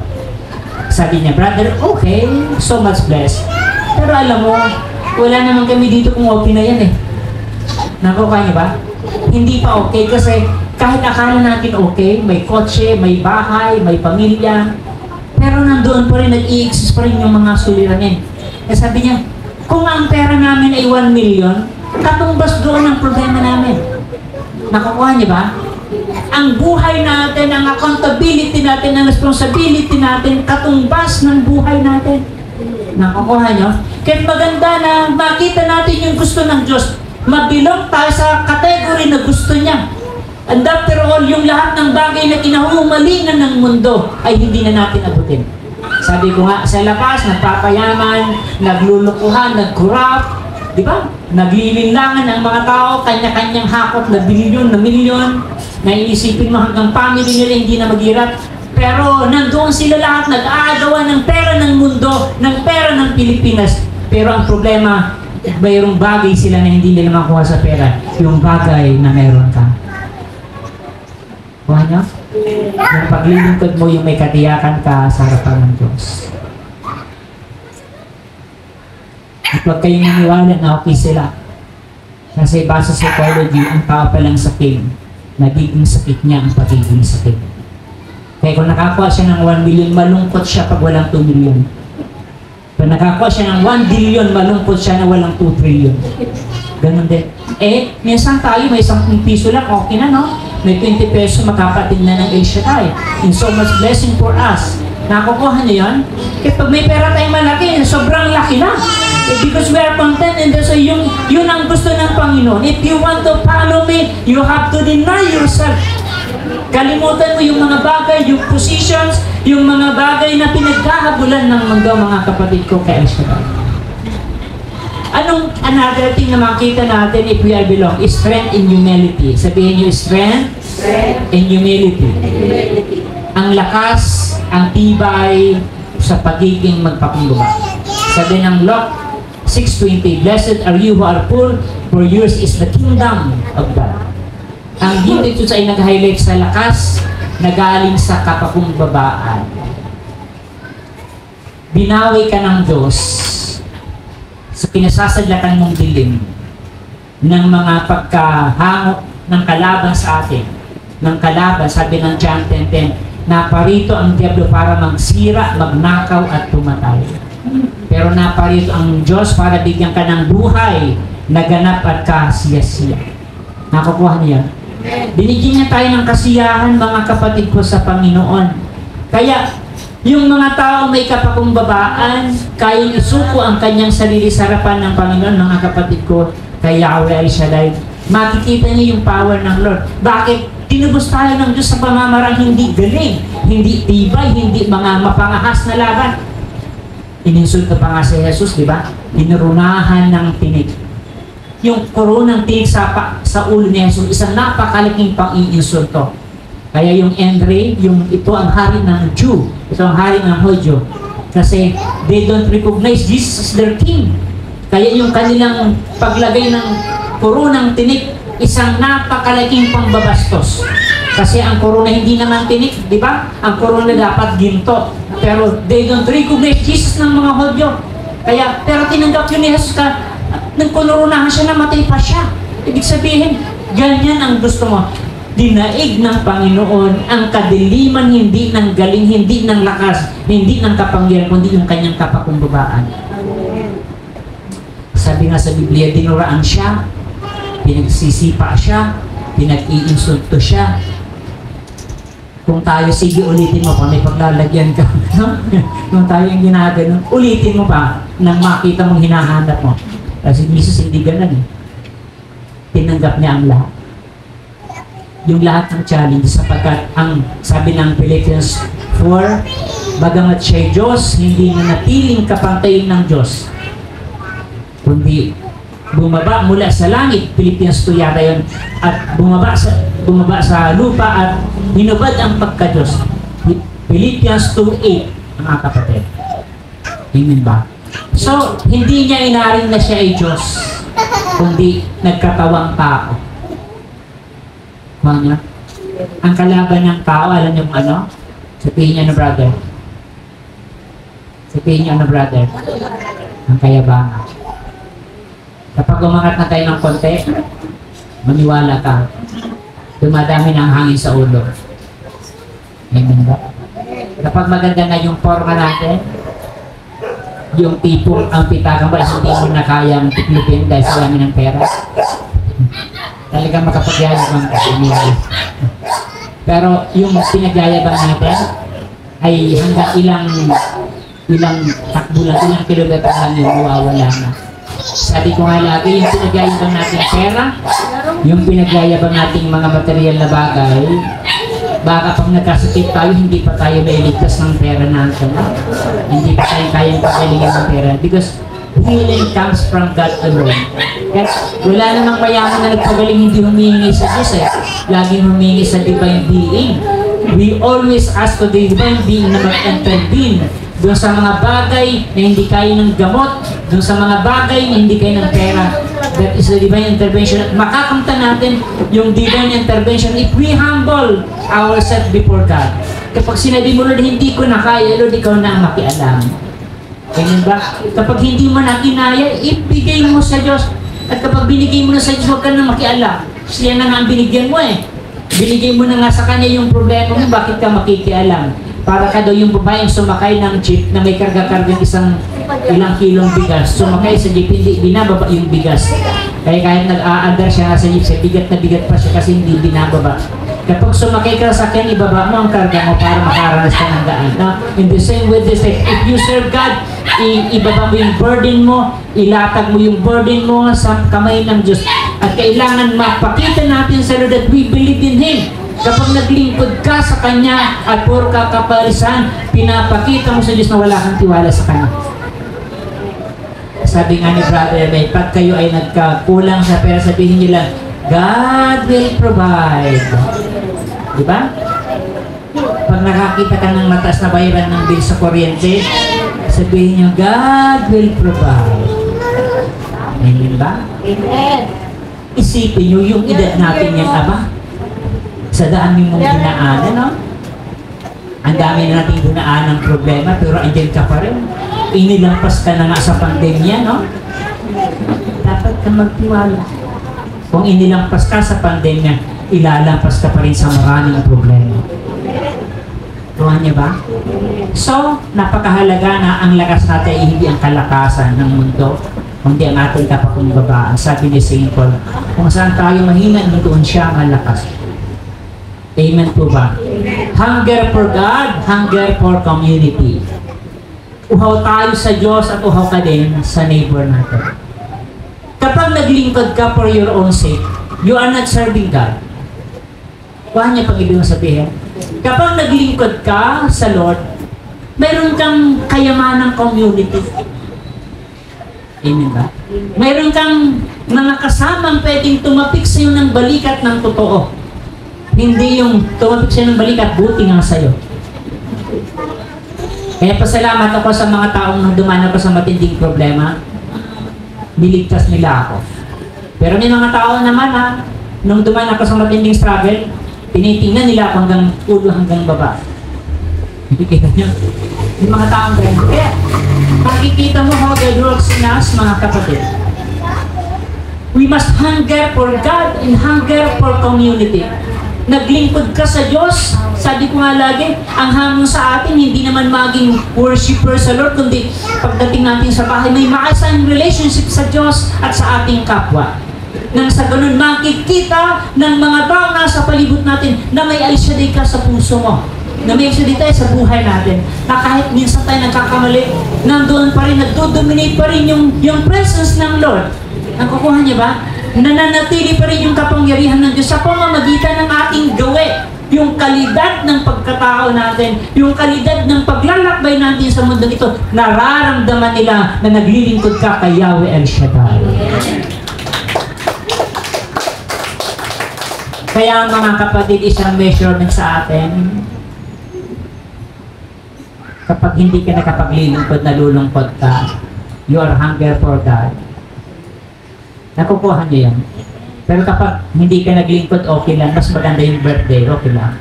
Sabi niya, brother, okay, so much blessed. Pero alam mo, wala naman kami dito kung okay na yan eh. Nakuha niya ba? Hindi pa okay kasi kahit akala natin okay, may kotse, may bahay, may pamilya, pero nandoon pa rin, nag-i-exist pa rin yung mga suliranin. Kaya sabi niya, kung ang pera namin ay 1 million, katumbas doon ang problema namin. Nakukuha niya ba? Ang buhay natin, ang accountability natin, ang responsibility natin, katumbas ng buhay natin. Nakukuha niyo? Kaya maganda na makita natin yung gusto ng Diyos. Mabilong tayo sa category na gusto niya. And after all, yung lahat ng bagay na kinahumalingan ng mundo ay hindi na natin abutin. Sabi ko nga, sa labas, nagpapayaman, naglulukuhan, nag-corrupt, di ba? Naglilinlangan ang mga tao, kanya-kanyang hakot na bilyon, na milyon, naiisipin mo hanggang family nila hindi na maghirap. Pero nandoon sila lahat, nag-aagawan ng pera ng mundo, ng pera ng Pilipinas. Pero ang problema, mayroong bagay sila na hindi nila makuha sa pera, yung bagay na meron ka. Kuha niyo? Yung paglilingkod mo, yung may katiyakan ka sa harapan ng Diyos. At huwag kayong naniwala na okay sila. Kasi base sa psychology, ang tao palang sakit, nagiging sakit niya ang pagiging sakit. Kaya kung nakakuha siya ng 1 million, malungkot siya pag walang 2 million. Kung nakakuha siya ng 1 billion, malungkot siya na walang 2 trillion. Ganon din. Eh, minsan tayo may 10 piso lang, okay na, no? May 20 peso, makapatin na ng El Shaddai. And so much blessing for us. Nakukuha niyo yun? Kaya pag may pera tayong malaki, sobrang laki na. Because we are content, and so yun ang gusto ng Panginoon. If you want to follow me, you have to deny yourself. Kalimutan mo yung mga bagay, yung positions, yung mga bagay na pinagkahabulan ng mundo, mga kapatid ko kay El Shaddai. Anong another thing na makita natin if we are belong? Strength in humility. Sabihin niyo, strength in humility. Ang lakas, ang tibay sa pagiging magpakumbaba. Sabi ng Luke 6:20, blessed are you who are poor, for yours is the kingdom of God. Ang dito ay nag-highlight sa lakas na galing sa kapakumbabaan. binawi ka ng Diyos sa pinasasadlakan mong dilim ng mga pagkahango ng kalaban sa atin, ng kalaban, sabi ng John 10:10, naparito ang diablo para magsira, magnakaw at pumatay. Pero naparito ang Diyos para bigyan ka ng buhay na ganap at kasiyasiya. Nakukuha niya? Binigyan niya tayo ng kasiyahan, mga kapatid ko sa Panginoon. Kaya, yung mga tao may kapakumbabaan, kayang isuko ang kanyang sarili sa harapan ng Panginoon, mga kapatid ko, kay Yahweh El Shaddai. Makikita niyo yung power ng Lord. Bakit? Tinubos tayo ng Diyos sa pamamarang hindi galing, hindi tibay, hindi mga mapangahas na laban. Ininsulto pa nga si Jesus, di ba? Dinurunahan ng tinig. Yung koronang tinig sa ulo ni Jesus, isang napakalaking pang-iinsulto. Kaya yung Andre, ito ang hari ng Jew, ito ang hari ng Hodyo. Kasi they don't recognize Jesus as their king. Kaya yung kanilang paglagay ng koronang tinik, isang napakalaking pambabastos. Kasi ang korona hindi naman tinik, di ba? Ang korona dapat ginto. Pero they don't recognize Jesus ng mga Hodyo. Kaya, pero tinanggap yun ni Jesus ka, nang koronahan siya, namatay pa siya. Ibig sabihin, ganyan ang gusto mo. Dinaig ng Panginoon ang kadiliman, hindi ng galing, hindi ng lakas, hindi ng kapangyarihan, kundi yung kanyang kapakumbabaan. Sabi nga sa Biblia, dinuraan siya, pinagsisipa siya, pinag-iinsulto siya. Kung tayo, sige, ulitin mo pa, may paglalagyan ka. Kung tayo yung ginagano, ulitin mo pa nang makita mong hinahanap mo. Kasi Jesus hindi ganun eh. Tinanggap niya ang lahat. Yung lahat ng challenge, sapagkat ang sabi ng Philippians 4, bagamat siya'y Diyos, hindi na natiling kapantayin ng Diyos, kundi bumaba mula sa langit, Philippians 2 yata yun, at bumaba sa lupa at hinubad ang pagka-Diyos. Philippians 2:8, mga kapatid. Amen ba? So, hindi niya inaring na siya ay Diyos, kundi nagkatawang tao. Niya? Ang kalaban ng tao, alam niyo ano? Sabihin niya na brother. Sabihin niya na brother. Ang kayabangan. Kapag umangat na tayo ng konti, maniwala ka. Dumadami ng hangin sa ulo. Amen ba? Kapag maganda na yung forma natin, yung tipong ang pitakan ba, hindi mo na kayang tiklupin dahil sa dami ng pera. Talagang makapagyayabang ka. Pero yung pinagyayabang natin ay hanggang ilang takbo lang, ilang kilometro lang yung mawawala na. Sabi ko nga lagi, yung pinagyayabang natin pera, yung pinagyayabang nating mga material na bagay, baka pag nagkasakit tayo, hindi pa tayo mailigtas ng pera natin. Hindi pa tayo kayang pagkalingan ng pera. Because healing comes from God alone. Kaya wala namang mayaman na nagpagaling hindi humingi sa Diyos eh. Laging humingi sa divine being. We always ask to the divine being na mag-intervene doon sa mga bagay na hindi kaya ng gamot, doon sa mga bagay na hindi kaya ng pera. That is the divine intervention. At makakamta natin yung divine intervention if we humble ourselves before God. Kapag sinabi mo, Lord, hindi ko na kaya, Lord, ikaw na ang makialam. Ganyan ba? Kapag hindi mo na kinaya, ibigay mo sa Diyos. At kapag binigay mo na sa Diyos, huwag ka na makialam. Siya na nga ang binigyan mo eh. Binigay mo na nga sa Kanya yung problema mo, bakit ka makikialam? Para ka daw yung babaeng sumakay ng jeep na may karga-karga ilang kilong bigas. Sumakay sa jeep, hindi binababa yung bigas. Kaya kahit nag-a-andar siya sa jeep, bigat na bigat pa siya kasi hindi binababa. Kapag sumakay ka sa akin, ibaba mo ang karga mo para makaranas ka ng daan. Now, in the same way, if you serve God, ibaba mo yung burden mo, ilatag mo yung burden mo sa kamay ng Diyos. At kailangan mapakita natin sa Lord that we believe in Him. Kapag naglingkod ka sa Kanya at puro kakapalisan, pinapakita mo sa Diyos na wala kang tiwala sa Kanya. Sabi nga ni Brother May, pag kayo ay nagkakulang sa pera, sabihin nyo lang, God will provide. Diba? Pag nakakita ka ng mataas na bayaran ng bill sa kuryente, sabihin nyo, God will provide. Amen ba? Amen. Isipin nyo yung edad natin yan, Aba. Sa daan yung mong dinaanan, no? Ang dami na nating dinaan ng problema, pero andyan ka pa rin. Inilampas ka na nga sa pandemya, no? Dapat ka magtiwala. Kung inilampas ka sa pandemya, ilalampas ka pa rin sa maraming problema. Tuhan niya ba? So, napakahalaga na ang lakas natin ay hindi ang kalakasan ng mundo, kundi ang ating kapakumbabaan. Sabi ni St. Paul, kung saan tayo mahina, doon siya malakas. Amen po ba? Hunger for God, hunger for community. Uhaw tayo sa Diyos at uhaw ka din sa neighbor natin. Kapag naglingkod ka for your own sake, you are not serving God. Kuha niya pang ibig sabihin. Kapag naglingkod ka sa Lord, mayroon kang kayamanang community. Amen ba? Mayroon kang mga kasamang pwedeng tumapik sa'yo ng balikat ng totoo. Hindi yung tumapik sa'yo ng balikat, buti nga sa'yo. Kaya pasalamat ako sa mga taong nung dumaan ako sa matinding problema, niligtas nila ako. Pero may mga tao naman nung dumaan ako sa matinding struggle, tinitingnan nila ako hanggang ulo hanggang baba. Hindi kita niyo? Yung mga taong ganyan. Kaya, makikita mo how God works in us, mga kapatid. We must hunger for God and hunger for community. Naglingkod ka sa Diyos, sabi ko nga lagi, ang hamon sa atin, hindi naman maging worshiper sa Lord, kundi pagdating natin sa bahay, may maayos relationship sa Diyos at sa ating kapwa. Nang sa ganun, makikita ng mga tao nasa palibot natin na may alsyade ka sa puso mo. Na may alsyade tayo sa buhay natin. Na kahit minsan tayo nagkakamali, nandoon pa rin, nagdodominate pa rin yung presence ng Lord. Nakukuha niya ba? Nananatili pa rin yung kapangyarihan ng Diyos sa pamamagitan ng ating gawi. Yung kalidad ng pagkatao natin, yung kalidad ng paglalakbay natin sa mundo ito, nararamdaman nila na naglilingkod ka kay Yahweh El Shaddai. Kaya mga kapatid, isang measurement sa atin, kapag hindi ka nakapaglilingkod, nalulungkot ka, you are hunger for God. Nakukuha niyo yan. Pero kapag hindi ka naglingkod, okay lang. Mas maganda yung birthday, okay lang.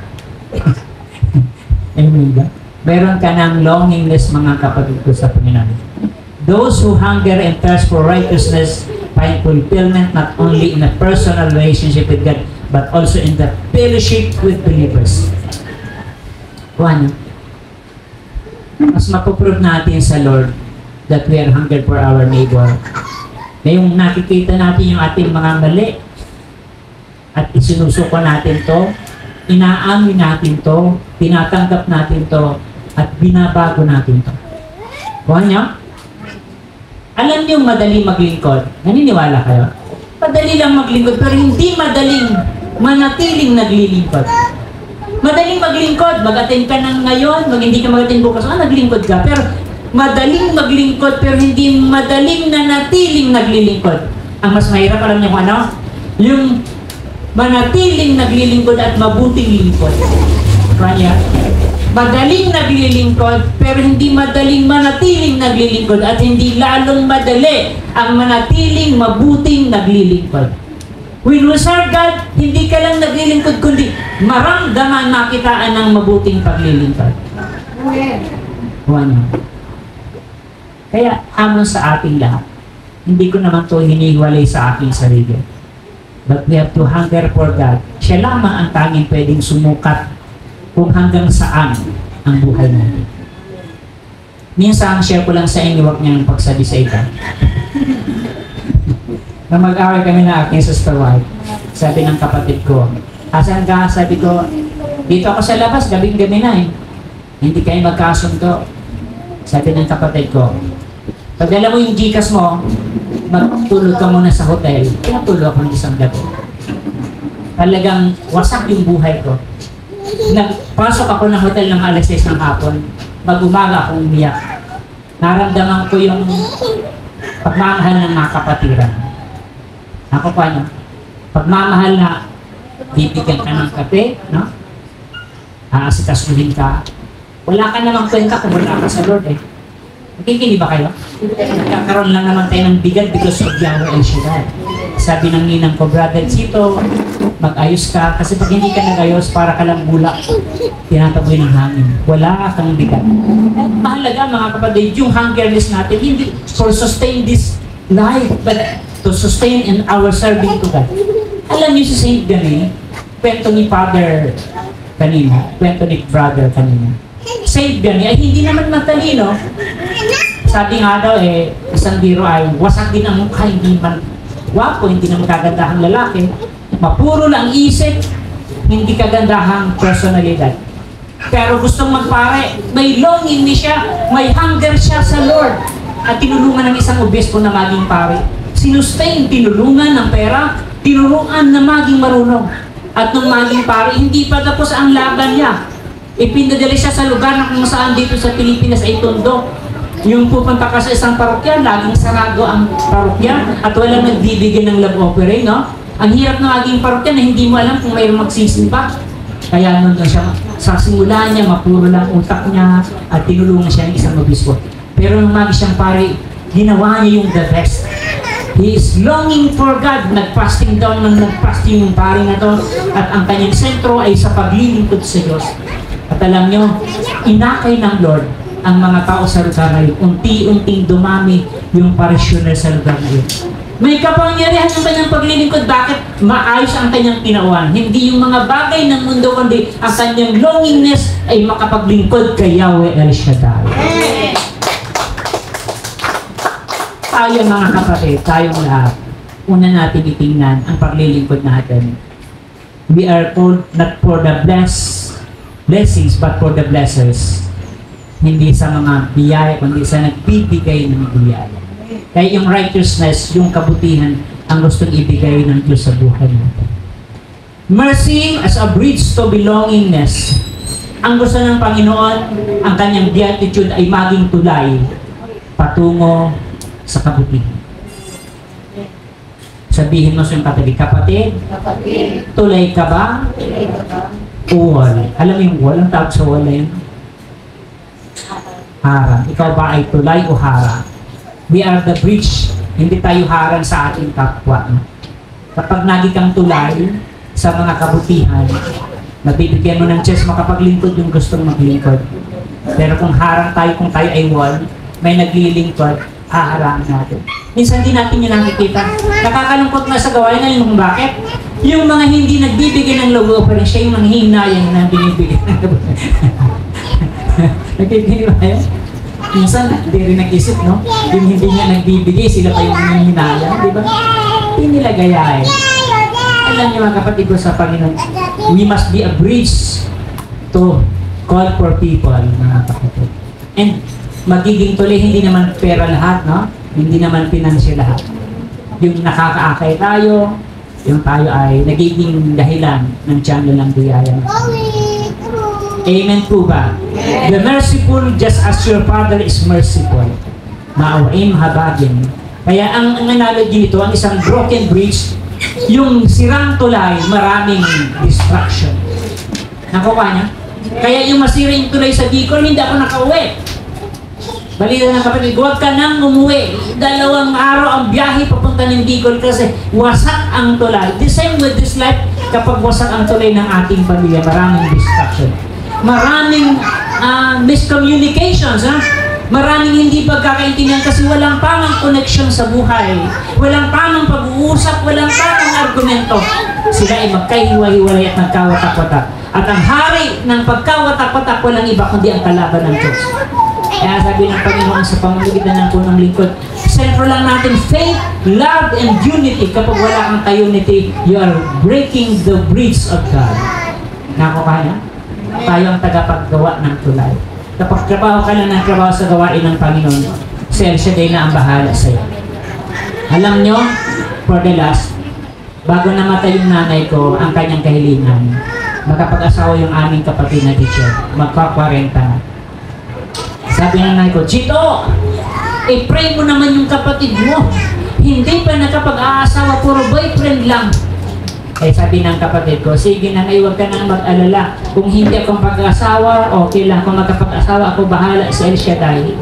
Amen ba? Meron ka ng longingness, mga kapatid ko sa Panginoon. Those who hunger and thirst for righteousness find fulfillment not only in a personal relationship with God, but also in the fellowship with believers. Kuha niyo. Mas mapuprove natin sa Lord that we are hunger for our neighbor. Ngayong nakikita natin yung ating mga mali at isinusuko natin to, inaamin natin to, tinatanggap natin to, at binabago natin to. Kuha niyo? Alam niyo madali maglingkod. Naniniwala kayo? Madali lang maglingkod, pero hindi madaling manatiling naglilingkod. Madaling maglingkod, mag-attend ka ng ngayon, hindi ka mag-attend bukas, naglingkod ka. Pero madaling maglingkod, pero hindi madaling nanatiling naglilingkod. Ang mas mahirap, alam niyo kung ano? Yung manatiling naglilingkod at mabuting lingkod. Kanya? Madaling naglilingkod, pero hindi madaling manatiling naglilingkod at hindi lalong madali ang manatiling mabuting naglilingkod. When we serve God, hindi ka lang naglilingkod, kundi maramdaman makitaan ng mabuting paglilingkod. Kanya? Kaya hamon sa ating lahat. Hindi ko naman ito hinihiwalay sa aking sarili. But we have to hunger for God. Siya lamang ang tanging pwedeng sumukat kung hanggang saan ang buhay natin. Minsan, share ko lang sa inyo, huwag niyang pagsabi sa ika. Na mag-away kami na aking sister wife. Sabi ng kapatid ko, asan ka? Sabi ko, dito ako sa labas, gabing-gabi na eh. Hindi kayo magkasundo. Sabi ng kapatid ko, pag dala mo yung Gcash mo, magtulog ka muna sa hotel. Pinatulog ako ng isang gabi. Talagang wasak yung buhay ko. Nagpasok ako ng hotel ng alas 6 ng hapon. Mag-umaga akong umiyak. Naramdaman ko yung pagmamahal ng mga kapatiran. Ako pa, no? Pagmamahal na bibigyan ka ng kape, no? Aasikasuhin ka. Wala ka namang kwenta kung wala ka sa Lord eh. Nakikinig ba kayo? Nagkakaroon lang naman tayo ng bigat because of Yahweh El Shaddai. sabi ng ninang ko, Brother Chito, mag-ayos ka. Kasi pag hindi ka nag-ayos, para ka lang bulak. Tinataboy ng hangin. Wala kang bigat. At mahalaga mga kapatid, yung hungerness natin, hindi for sustain this life, but to sustain in our serving to God. Alam niyo si Saint Gani, kwento ni Father kanina, kwento ni Brother kanina. Saint Gani ay hindi naman matalino. Sabi nga daw isang biro ay wasak din ang mukha, hindi man wapo, hindi naman kagandahang lalaki. Mapuro lang isip, hindi kagandahang personalidad. Pero gustong magpare, may longing ni siya, may hunger siya sa Lord. At tinulungan ng isang obispo na maging pare. Sinustain, tinulungan ng pera, tinuruan na maging marunong. At nung maging pare, hindi pa tapos ang laban niya. Ipinadala siya sa lugar na kung saan dito sa Pilipinas ay tundo. Yung pupunta ka sa isang parokya, laging sarado ang parokya at walang nagbibigay ng love offering, no? Ang hirap na maging parokya na hindi mo alam kung mayroong magsisimba. Kaya nun siya, sa simula niya, mapuro lang utak niya at tinulungan siya ng isang obispo. Pero nung magi siyang pare, ginawa niya yung the best. He is longing for God. Nag-fasting daw ng nag-fasting yung pare na to at ang kanyang sentro ay sa paglilingkod sa Diyos. At alam nyo, inakay ng Lord ang mga tao sa lugar na yun. Unti-unting dumami yung parishioner sa lugar na yun. May kapangyarihan ng kanyang paglilingkod. Bakit? Maayos ang kanyang tinauhan. Hindi yung mga bagay ng mundo, kundi ang kanyang longingness ay makapaglingkod kay Yahweh El Shaddai. Tayo mga kapatid, tayong lahat, una natin itingnan ang paglilingkod natin. We are called not for the blessings, but for the blessers. Hindi sa mga biyaya, kundi sa nagbibigay ng biyaya. Kaya yung righteousness, yung kabutihan, ang gustong ibigay ng Diyos sa buhay natin. Mercy as a bridge to belongingness. Ang gusto ng Panginoon, ang kanyang beatitude ay maging tulay patungo sa kabutihan. Sabihin mo sa iyong kapatid, kapatid, tulay ka ba? Wall. Alam mo yung wall? Ang tawag sa wall na yun? Harang. Ikaw ba ay tulay o harang? We are the bridge. Hindi tayo harang sa ating kapwa. Kapag naging kang tulay sa mga kabutihan, nabibigyan mo ng chance makapaglingkod yung gustong maglingkod. Pero kung harang tayo, kung tayo ay wall, may naglilingkod, haharang natin. Minsan din natin yung nakikita. Nakakalungkot na sa gawain na yun kung bakit. Yung mga hindi nagbibigay ng love offering, siya yung mga hinayang na binibigay ng love offering. Nagpipili ba yun? Minsan, hindi rin nag-isip, no? Yung hindi nga nagbibigay, sila pa yung hinayang, di ba? Hindi nila gayahin. Alam niyo mga kapatid ko sa Panginoon, we must be a bridge to call for people, mga kapatid. And magiging tuloy, hindi naman pera lahat, no? Hindi naman financial lahat. Yung nakakaakay tayo, yung tayo ay nagiging dahilan ng channel ng biyaya. Amen po ba? The merciful just as your Father is merciful. Maawain, mahabagin. Kaya ang analogy dito, ang isang broken bridge, yung sirang tulay, maraming distraction. Nakuha niya? Kaya yung masiring tulay sa Bicol, hindi ako nakauwi. Balita ng kapatid, huwag ka nang umuwi. 2 araw ang biyahe papunta ng Bicol kasi wasak ang tulay. The same with this life, kapag wasak ang tulay ng ating pamilya, maraming distraction. Maraming miscommunications, ha? Maraming hindi pagkakaintindihan kasi walang pamang connection sa buhay. Walang pamang pag-uusap, walang pamang argumento. Sila ay magkahiwa-hiwalay at nagkawatak-watak. At ang hari ng pagkawatak-watak, walang iba kundi ang kalaban ng Diyos. Kaya sabi ng Panginoon sa pamamagitan ng punong lingkod, sentro lang natin faith, love, and unity. Kapag wala kang unity, you are breaking the bridge of God. Nakuha niya? Tayo ang tagapaggawa ng tulay. Kapag trabaho ka lang ng trabaho sa gawain ng Panginoon, si El Shaddai na ang bahala sa iyo. Alam nyo, for the last, bago namatay yung nanay ko, ang kanyang kahilingan, makapag-asawa yung aming kapatid na teacher, magpa-40 na. Sabi ng nanay ko, Chito, i-pray mo naman yung kapatid mo. Hindi pa nakapag-aasawa, puro boyfriend lang. Eh sabi ng kapatid ko, sige nanay, huwag ka nang mag-alala. Kung hindi akong pag-asawa, okay lang. Kung magkapag-asawa ako, bahala sa El Shaddai.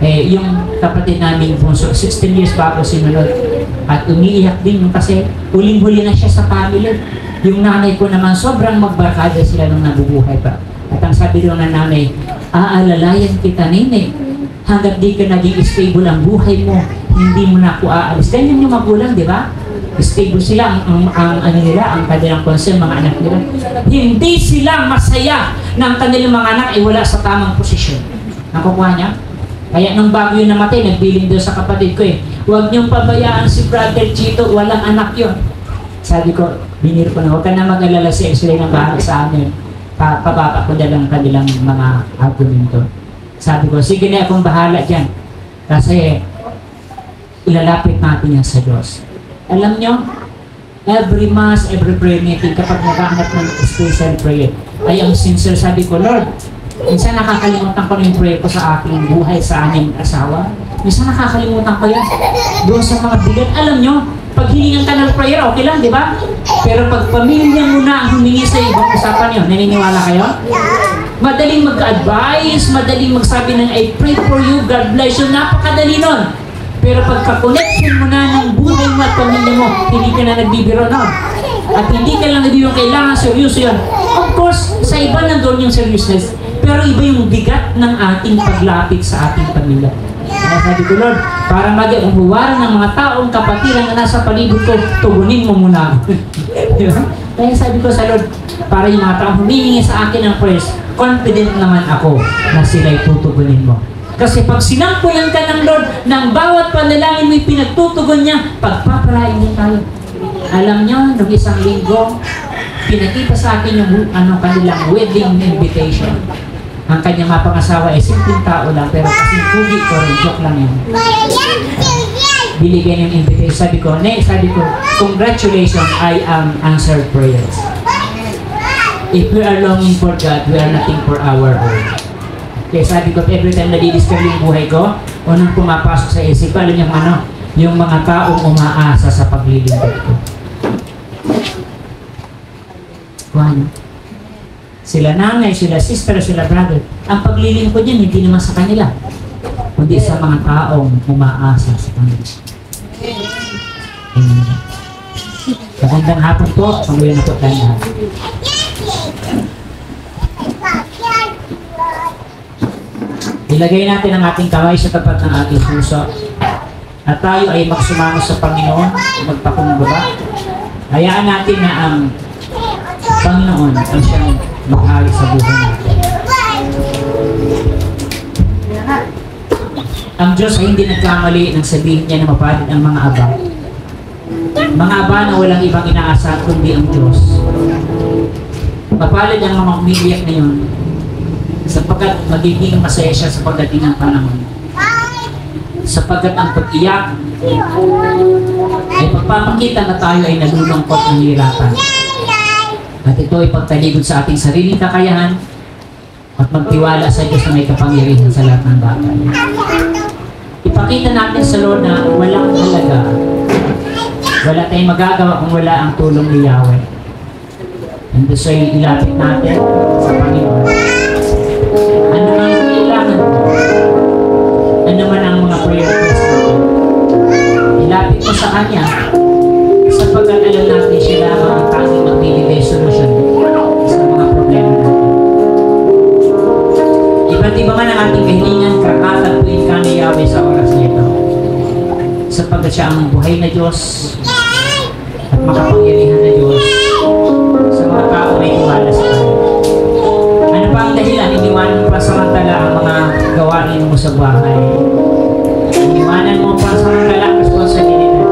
Eh, yung kapatid namin bunso, 16 years bago sinunod. At umiiyak din kasi huling-huli na siya sa family. Yung nanay ko naman, sobrang magbarkada sila nung nabubuhay pa. At ang sabi rin ng nanay, aalalayan kita, nene. Hanggat di ka naging stable ang buhay mo, hindi mo na ako aalis. Ganyan yung magulang, di ba? Stable sila, ang kanilang concern, mga anak nila. Hindi sila masaya na ang kanilang mga anak ay wala sa tamang posisyon. Nakukuha niya? Kaya nung bago yun namatay, nagbiling doon sa kapatid ko huwag niyong pabayaan si Brother Chito, walang anak yun. Sabi ko, binir ko na, huwag ka na mag-alala sila ng bahala sa amin. Pababa ko na lang kanilang mga argumento. Sabi ko, sige na akong bahala dyan. Kasi, ilalapit natin yan sa Diyos. Alam nyo, every mass, every prayer meeting, kapag naghahanap ng special prayer, ay ang sincere, sabi ko, Lord, minsan nakakalimutan ko na yung prayer ko sa aking buhay, sa aming asawa. Minsan nakakalimutan ko yan. Doon sa mga bigat, alam nyo, pag hilingan ka ng prayer, okay lang, di ba? Pero pag pamilya mo na ang humingi sa ibang usapan yun, naniniwala kayo? Madaling mag-advise, madaling magsabi ng I pray for you, God bless you, napakadali nun. Pero pagka-connection mo na ng buhay mo at pamilya mo, hindi ka na nagbibiro nun. At hindi ka lang nagbibiro, kailangan seryoso yun. Of course, sa iba nandun yung seriousness, pero iba yung bigat ng ating paglapit sa ating pamilya. Kaya sabi ko, Lord, para mag-uhuwaran ng mga taong kapatiran na nasa palibot ko, tugunin mo muna ako. Kaya sabi ko sa Lord, para yung mga taong humihingi sa akin ng prayers, confident naman ako na sila'y tutugunin mo. Kasi pag sinampulan ka ng Lord, ng bawat panalangin mo'y pinagtutugon niya, pagpapalain niya tayo. Alam niyo, nung isang linggo, pinakita sa akin yung kanilang wedding invitation. Ang kanyang mapangasawa ay simpleng tao lang, pero kasing pugi ko rin, joke lang yun. Biligyan yung invitation. Sabi ko, congratulations, I am answered prayers. If we are longing for God, we are nothing for our own. Kaya sabi ko, every time nadidiscover yung buhay ko, unang pumapasok sa isip, alam niyo yung mga taong umaasa sa paglilingkod ko. Kuhan. Sila nanay, sila sister, sila brother. Ang paglilingkod yan, hindi naman sa kanila, kundi sa mga taong umaasa sa kanila. Magandang hapon po, panguluyan na po tayo lahat. Ilagay natin ang ating kamay sa tapat ng ating puso. At tayo ay magsumamo sa Panginoon, magpakumbaba. Hayaan natin na ang Panginoon ang siyang maghari sa buhay natin. Ang Diyos ay hindi nagkamali nang sabihin niya na mapalad ang mga aba. Mga aba na walang ibang inaasal kundi ang Diyos. Mapalad ang mga umiiyak na yun, sapagkat magiging masaya siya sa pagdating ng panahon. Sapagkat ang pag-iyak ay pagpapakita na tayo ay nalulungkot ng hirapan. At ito ay pagtaligod sa ating sariling kakayahan at magtiwala sa Diyos na may kapangyarihan sa lahat ng bagay. Ipakita natin sa Lord na walang halaga. Wala tayong magagawa kung wala ang tulong ni Yahweh. And so ilapit natin sa Panginoon. Ano man ang kailangan mo? Ano man ang mga prayer request mo? Ilapit mo sa Kanya sapagkat alam natin siya lamang ang tanging magbibigay solusyon sa mga problema natin. Iba't iba man ang ating kahilingan, kakatagpuin ka ni Yahweh sa oras nito. Sapagkat siya ang buhay na Diyos at makapangyarihan na Diyos sa mga tao na iniwala sa Kanya. Ano pa ang dahilan? Iniwanan mo pa samantala ang mga gawain mo sa bahay. Iniwanan mo pa samantala ang responsibilidad.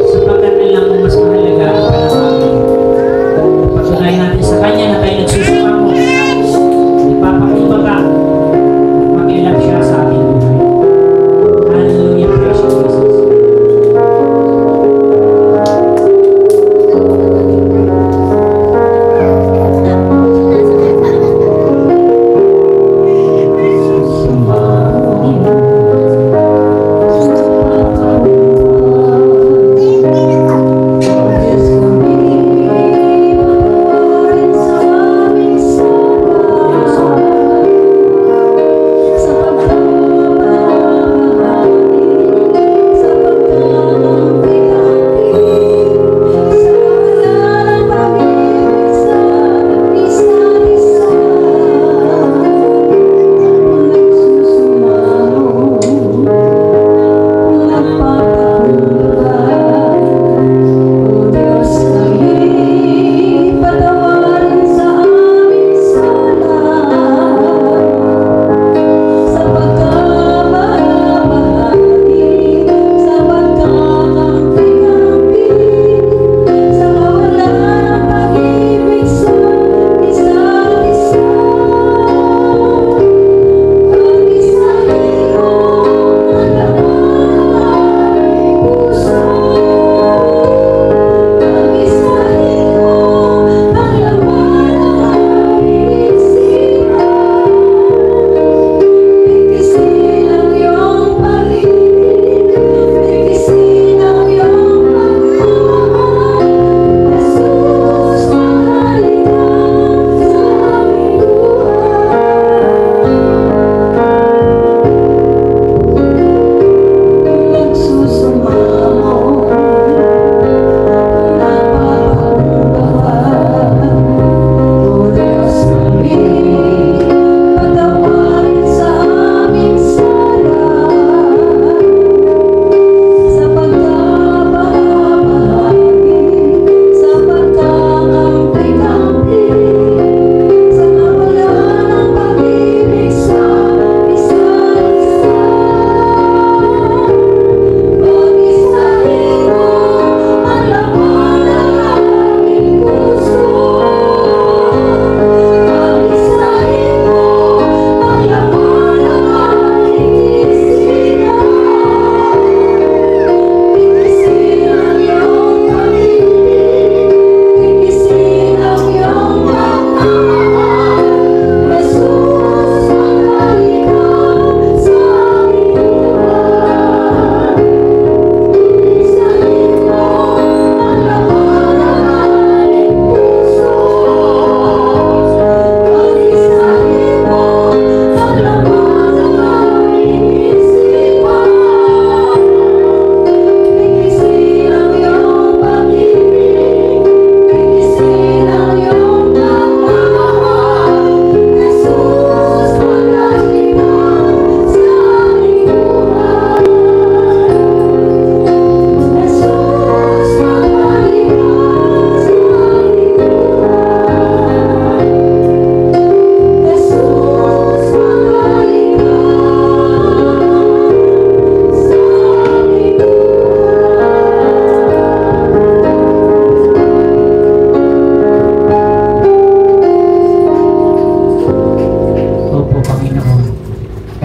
Sapagkat alam mo mas mahalaga ang panahon. Patunayan natin sa Kanya na tayo nagsusuka mo. Ipapakibaga at makialam siya sa ating buhay. Hallelujah, precious Jesus.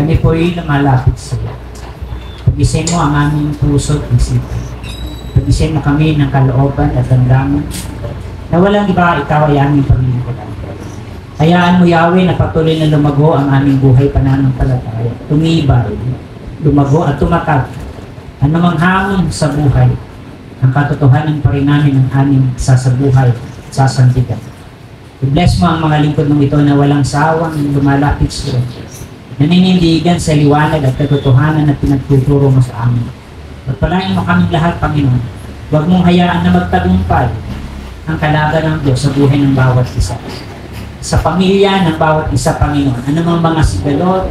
Kami po'y lumalapit sa iyo. Pagising mo ang aming puso at isipan. Pagising mo kami ng kalooban at damdamin na walang iba, ikaw ay aming paglingkuran. Hayaan mo, Yahweh, na patuloy na lumago ang aming buhay pananampalataya. Tumibay, lumago at tumatag. Anumang hamon sa buhay, ang katotohanan pa rin namin ang aming sasabuhay at sasandigan. I-bless mo ang mga lingkod ng ito na walang sawang lumalapit sa iyo, naninindigan sa liwanag at katotohanan na pinagtuturo mo sa amin. Pagpalain mo kaming lahat, Panginoon. Huwag mong hayaan na magtagumpay ang kalaban ng Diyos sa buhay ng bawat isa. Sa pamilya ng bawat isa, Panginoon. Anumang mga sigalot,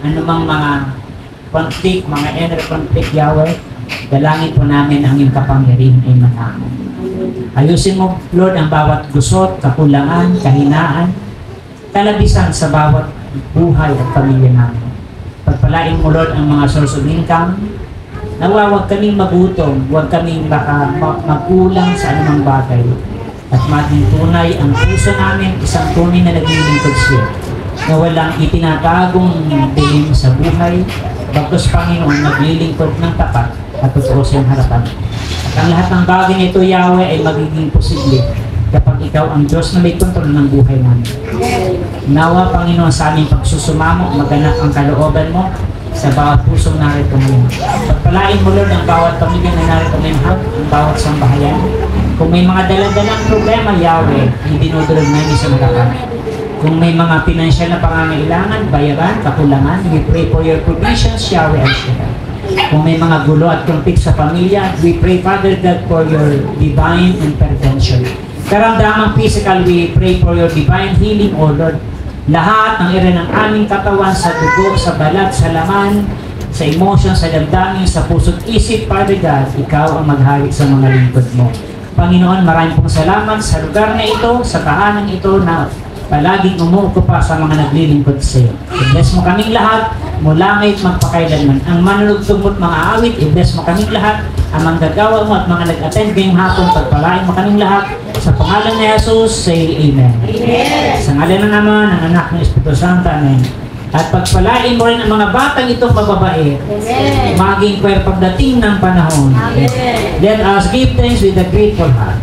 anumang mga conflict, mga inner conflict, Yahweh, dalangin po namin ang iyong kapangyarihan ay manako. Ayusin mo, Lord, ang bawat gusot, kakulangan, kahinaan, kalabisan sa bawat buhay at pamilya namin. Pagpalain mo, Lord, ang mga source of income, nawa huwag kaming magutom, huwag kaming baka magkulang sa anumang bagay, at maging tunay ang puso namin, isang tunay na naglilingkod siya, na walang itinatagong dilim sa buhay, bagos Panginoon, naglilingkod ng tapat at totoo sa iyong harapan. At ang lahat ng bagay nito, Yahweh, ay magiging posible kapag ikaw ang Diyos na may kontrol ng buhay namin. Nawa, Panginoon, sa aming pagsusumamo, maganap ang kalooban mo sa bawat pusong narito ngayon. Pagpalain mo, Lord, ang bawat pamilya na narito ngayon, ang bawat sambahayan. Kung may mga dalang-dalang problema, Yahweh, idinudulog namin sa malakan. Kung may mga pinansyal na pangangailangan, bayaran, kakulangan, we pray for your provisions, Yahweh, and Shaddai. Kung may mga gulo at conflict sa pamilya, we pray, Father God, for your divine intervention. Karamdamang physical, we pray for your divine healing, O Lord. Lahat ng area ng aming katawan, sa dugo, sa balat, sa laman, sa emotion, sa damdamin, sa puso't isip, Father God, ikaw ang maghari sa mga lingkod mo. Panginoon, maraming pong salamat sa lugar na ito, sa tahanang ito na palaging umuukupa sa mga naglilingkod sa iyo. I-bless mo kaming lahat, mula ngayon magpakailanman. Ang manunugtog mo't mga awit, i-bless mo kaming lahat. Ang manggagawa mo at mga nag-attend ngayong hapon, pagpalain mo kaming lahat. Sa pangalan ni Jesus, say Amen. Amen. Sa ngalan na naman ng anak ng Espiritu Santo, Amen. At pagpalain mo rin ang mga batang itong bababae, Amen. maging kwer pagdating ng panahon. Amen. Let us give thanks with a grateful heart.